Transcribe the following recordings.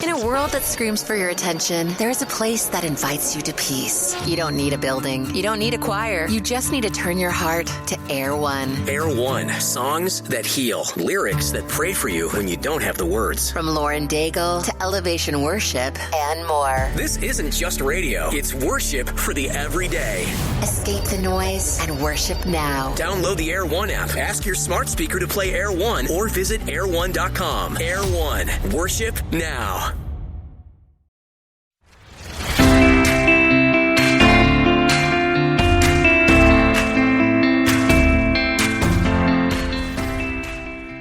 In a world that screams for your attention, there's a place that invites you to peace. You don't need a building. You don't need a choir. You just need to turn your heart to Air One. Air One. Songs that heal. Lyrics that pray for you when you don't have the words. From Lauren Daigle to Elevation Worship and more. This isn't just radio. It's worship for the everyday. Escape the noise and worship now. Download the Air One app. Ask your smart speaker to play Air One or visit air1.com. Air One. Worship now.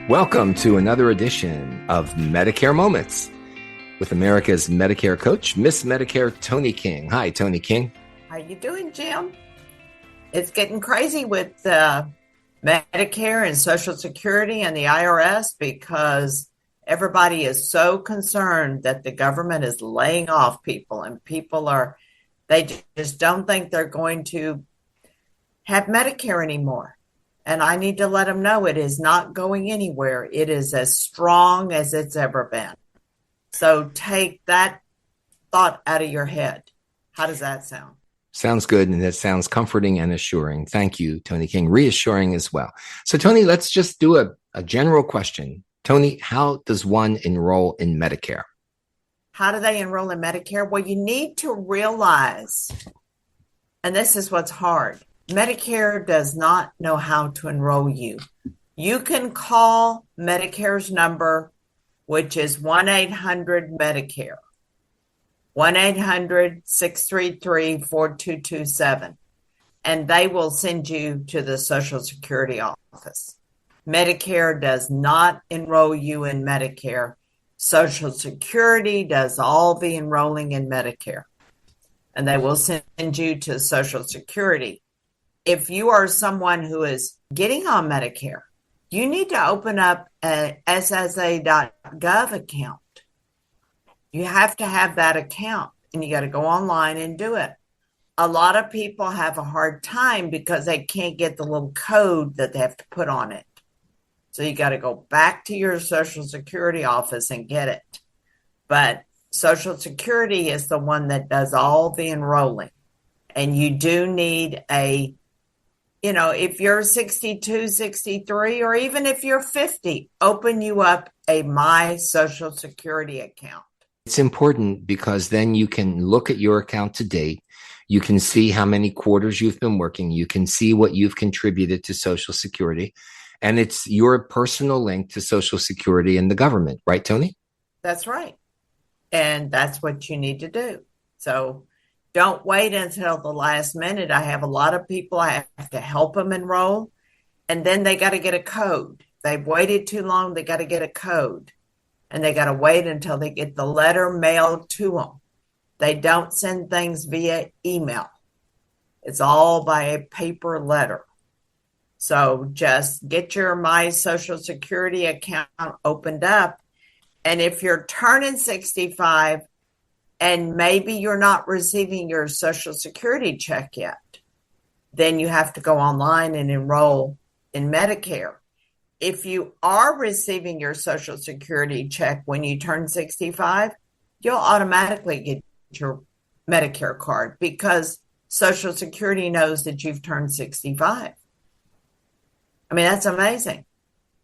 Welcome to another edition of Medicare Moments with America's Medicare coach, Miss Medicare Toni King. Hi, Toni King. How you doing, Jim? It's getting crazy with Medicare and Social Security and the IRS because everybody is so concerned that the government is laying off people, and they just don't think they're going to have Medicare anymore. And I need to let them know it is not going anywhere. It is as strong as it's ever been. So take that thought out of your head. How does that sound? Sounds good, and that sounds comforting and assuring. Thank you, Toni King. Reassuring as well. So, Toni, let's just do a general question. Toni, how does one enroll in Medicare? How do they enroll in Medicare? Well, you need to realize, and this is what's hard, Medicare does not know how to enroll you. You can call Medicare's number, which is 1-800-MEDICARE, 1-800-633-4227, and they will send you to the Social Security office. Medicare does not enroll you in Medicare. Social Security does all the enrolling in Medicare, and they will send you to Social Security. If you are someone who is getting on Medicare, you need to open up a SSA.gov account. You have to have that account, and you got to go online and do it. A lot of people have a hard time because they can't get the little code that they have to put on it. So you got to go back to your Social Security office and get it. But Social Security is the one that does all the enrolling. And you do need if you're 62, 63, or even if you're 50, open you up a My Social Security account. It's important because then you can look at your account to date. You can see how many quarters you've been working. You can see what you've contributed to Social Security. And it's your personal link to Social Security and the government, right, Toni? That's right. And that's what you need to do. So don't wait until the last minute. I have a lot of people I have to help them enroll, and then they got to get a code. They've waited too long. They got to get a code, and they got to wait until they get the letter mailed to them. They don't send things via email. It's all by a paper letter. So just get your My Social Security account opened up. And if you're turning 65 and maybe you're not receiving your Social Security check yet, then you have to go online and enroll in Medicare. If you are receiving your Social Security check when you turn 65, you'll automatically get your Medicare card because Social Security knows that you've turned 65. I mean, that's amazing.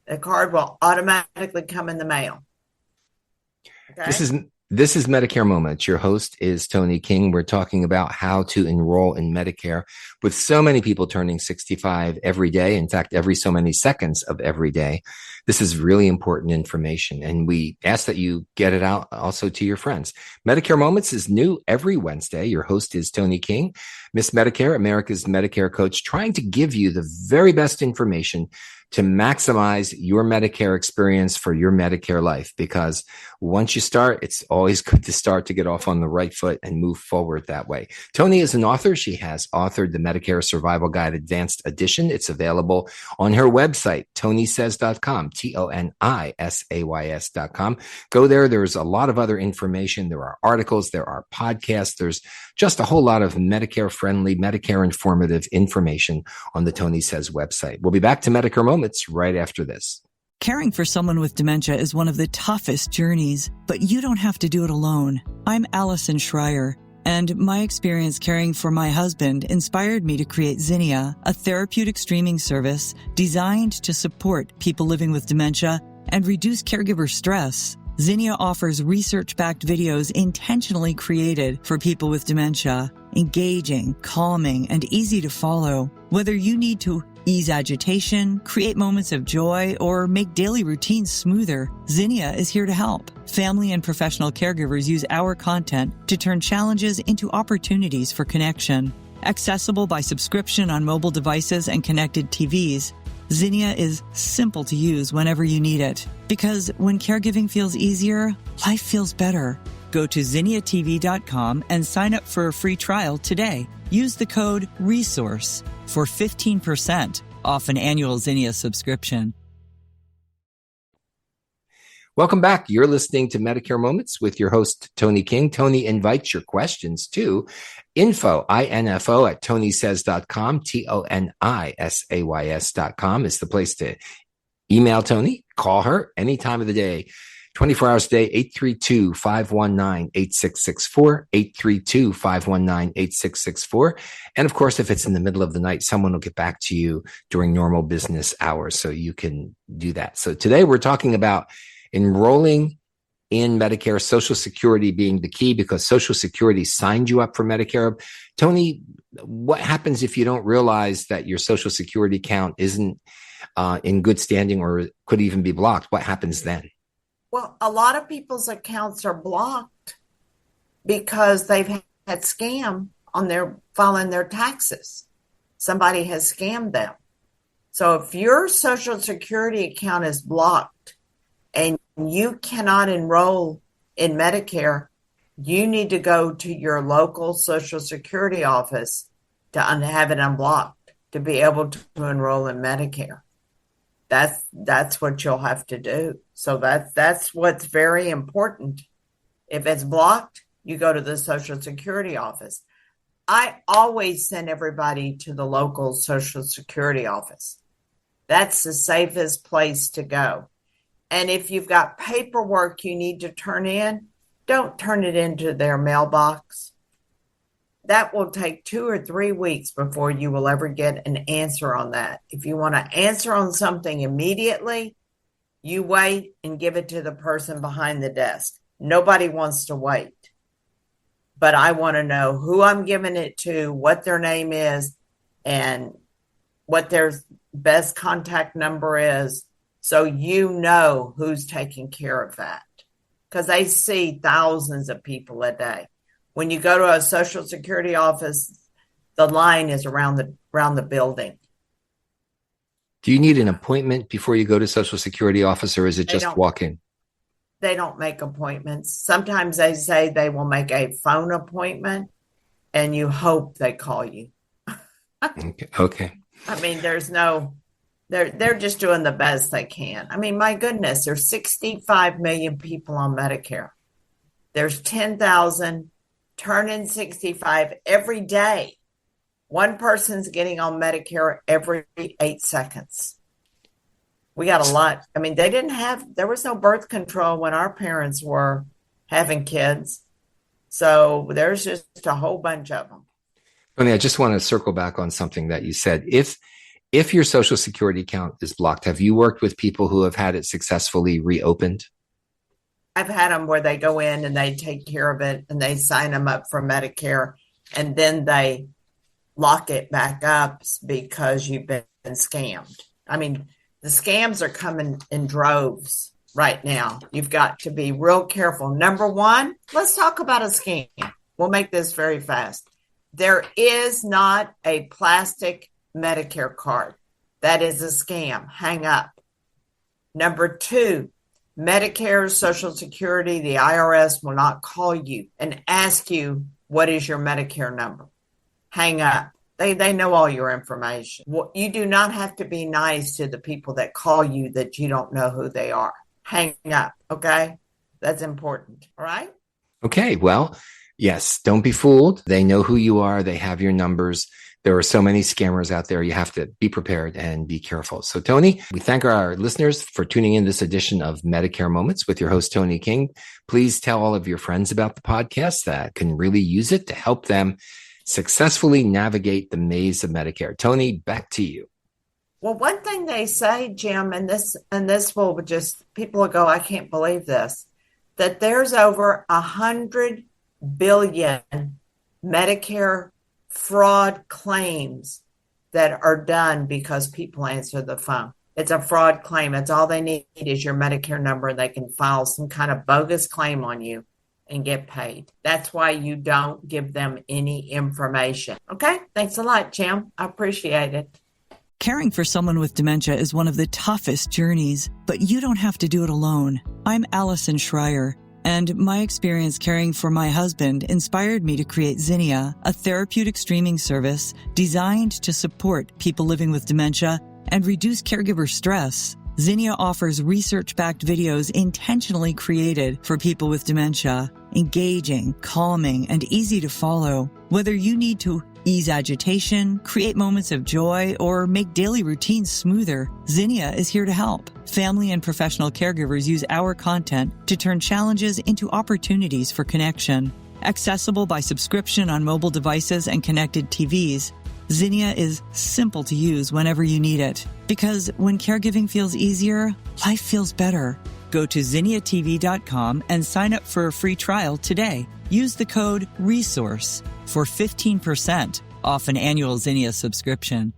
The card will automatically come in the mail. Okay? This is Medicare Moments. Your host is Toni King. We're talking about how to enroll in Medicare with so many people turning 65 every day. In fact, every so many seconds of every day. This is really important information, and we ask that you get it out also to your friends. Medicare Moments is new every Wednesday. Your host is Toni King, Miss Medicare, America's Medicare coach, trying to give you the very best information to maximize your Medicare experience for your Medicare life. Because once you start, it's always good to start to get off on the right foot and move forward that way. Toni is an author. She has authored the Medicare Survival Guide Advanced Edition. It's available on her website, tonisays.com, TONISAYS.com. Go there. There's a lot of other information. There are articles. There are podcasts. There's just a whole lot of Medicare-friendly, Medicare-informative information on the Toni Says website. We'll be back to Medicare Moments right after this. Caring for someone with dementia is one of the toughest journeys, but you don't have to do it alone. I'm Allison Schreier, and my experience caring for my husband inspired me to create Zinnia, a therapeutic streaming service designed to support people living with dementia and reduce caregiver stress. Zinnia offers research-backed videos intentionally created for people with dementia, engaging, calming, and easy to follow. Whether you need to ease agitation, create moments of joy, or make daily routines smoother, Zinnia is here to help. Family and professional caregivers use our content to turn challenges into opportunities for connection. Accessible by subscription on mobile devices and connected TVs, Zinnia is simple to use whenever you need it. Because when caregiving feels easier, life feels better. Go to zinniatv.com and sign up for a free trial today. Use the code RESOURCE for 15% off an annual Zinnia subscription. Welcome back. You're listening to Medicare Moments with your host, Toni King. Toni invites your questions to info, I-N-F-O, at tonisays.com. TONISAYS.com is the place to email Toni. Call her any time of the day. 24 hours a day, 832-519-8664, 832-519-8664. And of course, if it's in the middle of the night, someone will get back to you during normal business hours, so you can do that. So today we're talking about enrolling in Medicare, Social Security being the key because Social Security signed you up for Medicare. Toni, what happens if you don't realize that your Social Security account isn't in good standing or could even be blocked? What happens then? Well, a lot of people's accounts are blocked because they've had scam on their filing their taxes. Somebody has scammed them. So if your Social Security account is blocked and you cannot enroll in Medicare, you need to go to your local Social Security office to have it unblocked to be able to enroll in Medicare. That's what you'll have to do. So that's what's very important. If it's blocked, you go to the Social Security office. I always send everybody to the local Social Security office. That's the safest place to go. And if you've got paperwork you need to turn in, don't turn it into their mailbox. That will take 2 or 3 weeks before you will ever get an answer on that. If you want to answer on something immediately, you wait and give it to the person behind the desk. Nobody wants to wait. But I want to know who I'm giving it to, what their name is, and what their best contact number is, so you know who's taking care of that. Because I see thousands of people a day. When you go to a Social Security office, the line is around the building. Do you need an appointment before you go to Social Security office, or is it just walk in? They don't make appointments. Sometimes they say they will make a phone appointment, and you hope they call you. Okay. I mean, they're just doing the best they can. I mean, my goodness, there's 65 million people on Medicare. There's 10,000 turning 65 every day. One person's getting on Medicare every 8 seconds. We got a lot. I mean, there was no birth control when our parents were having kids. So there's just a whole bunch of them. Toni, I just want to circle back on something that you said. If your Social Security account is blocked, have you worked with people who have had it successfully reopened? I've had them where they go in and they take care of it and they sign them up for Medicare, and then they lock it back up because you've been scammed. I mean, the scams are coming in droves right now. You've got to be real careful. Number one, let's talk about a scam. We'll make this very fast. There is not a plastic Medicare card. That is a scam. Hang up. Number two, Medicare, Social Security, the IRS will not call you and ask you, what is your Medicare number? Hang up. They know all your information. You do not have to be nice to the people that call you that you don't know who they are. Hang up, okay? That's important, all right? Okay, well, Yes, don't be fooled. They know who you are. They have your numbers. There are so many scammers out there. You have to be prepared and be careful. So, Toni, we thank our listeners for tuning in this edition of Medicare Moments with your host, Toni King. Please tell all of your friends about the podcast that can really use it to help them successfully navigate the maze of Medicare. Toni, back to you. Well, one thing they say, Jim, and this will just, people will go, I can't believe this, that there's over 100 billion Medicare fraud claims that are done because people answer the phone. It's a fraud claim. It's all they need is your Medicare number. They can file some kind of bogus claim on you and get paid. That's why you don't give them any information. Okay? Thanks a lot, Jim. I appreciate it. Caring for someone with dementia is one of the toughest journeys, but you don't have to do it alone. I'm Allison Schreier, and my experience caring for my husband inspired me to create Zinnia, a therapeutic streaming service designed to support people living with dementia and reduce caregiver stress. Zinnia offers research-backed videos intentionally created for people with dementia, engaging, calming, and easy to follow. Whether you need to ease agitation, create moments of joy, or make daily routines smoother, Zinnia is here to help. Family and professional caregivers use our content to turn challenges into opportunities for connection. Accessible by subscription on mobile devices and connected TVs, Zinnia is simple to use whenever you need it. Because when caregiving feels easier, life feels better. Go to zinniatv.com and sign up for a free trial today. Use the code RESOURCE for 15% off an annual Zinnia subscription.